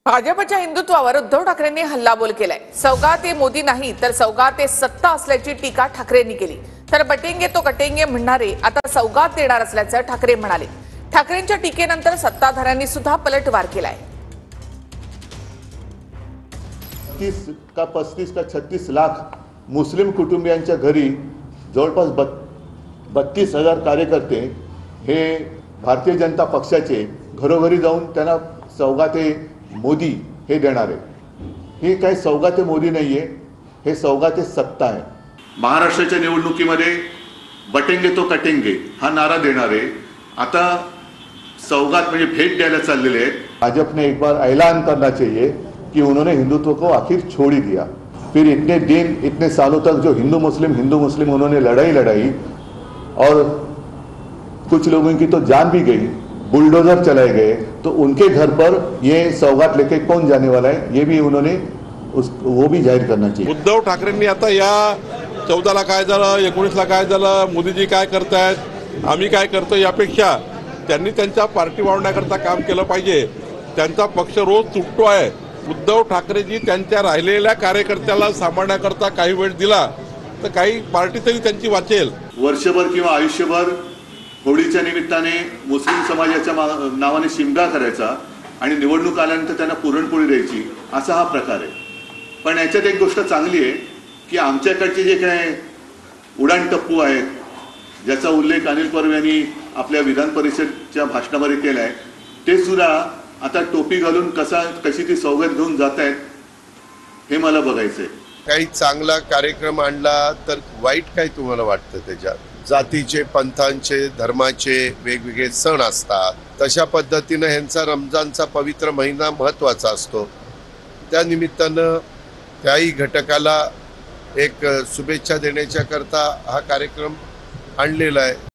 भाजपच्या हिंदुत्वावर उद्धव ठाकरेंनी हल्लाबोल केलाय। सौगात ते मोदी नाही तर सौगात ते सत्ता असल्याची टीका ठाकरेंनी केली। तर बटेंगे तो कटेंगे म्हणणारे आता सौगात देणार असल्याचं ठाकरे म्हणाले। ठाकरेंच्या टीकेनंतर सत्ताधाऱ्यांनी सुद्धा पलटवार केलाय। 30 का 35 का 36 लाख मुस्लिम कुटुंबियांच्या घरी जवळपास 32,000 कार्यकर्ते हे भारतीय जनता पक्षाचे घरोघरी जाऊन त्यांना सौगाते मोदी हे देणार आहे। हे काही सौगाते मोदी नाहीये, हे सौगाते सत्ता आहे। महाराष्ट्राच्या निवडणुकीमध्ये बटेंगे तो कटेंगे हा नारा देणारे आता सौगात म्हणजे भेट द्यायला चाललेले आहेत। भाजपने एक बार ऐलान करना चाहिए कि उन्होंने हिंदुत्व को आखिर छोड़ ही दिया। फिर इतने दिन इतने सालों तक जो हिंदू मुस्लिम उन्होंने लड़ाई और कुछ लोगों की तो जान भी गई, बुलडोजर चलाए गए, तो उनके घर पर ये सौगात लेके कौन जाने वाला है, ये भी उन्होंने वो भी जाहिर करना चाहिए। उद्धव ठाकरेंनी आता या 14ला काय झालं, 19ला काय झालं, मोदीजी काय करतायत, आम्ही काय करतो यापेक्षा त्यांनी त्यांच्या पार्टी वाढवण्याकरता काम केलं पाहिजे। त्यांचा पक्ष रोज तुटतो आहे। उद्धव ठाकरेजी त्यांच्या राहिलेल्या कार्यकर्त्याला सांभाळण्याकरता काही वेळ दिला तर काही पार्टी तरी त्यांची वाचेल। वर्षभर किंवा आयुष्यभर होळीच्या निमित्ताने मुस्लिम समाजाच्या नावाने शिमगा करायचा आणि निवडणूक आल्यानंतर त्यांना पुरणपोळी द्यायची, असा हा प्रकार आहे। पण याच्यात एक गोष्ट चांगली आहे की आमच्याकडचे जे काय उडाण टप्पू आहेत, ज्याचा उल्लेख अनिल परब यांनी आपल्या विधान परिषदेच्या भाषणामध्ये केला आहे, ते सुद्धा आता टोपी घालून कशी ती सौगात घेऊन जात आहेत हे मला बघायचंय। काही चांगला कार्यक्रम आणला तर वाईट काय तुम्हाला वाटतं? त्याच्यात जातीचे, पंथांचे, धर्माचे वेगवेगळे सण असतात, तशा पद्धतीने ह्यांचा रमजानचा पवित्र महिना महत्त्वाचा असतो। त्या निमित्तानं त्याही घटकाला एक शुभेच्छा देण्याच्या करता हा कार्यक्रम आणलेला आहे।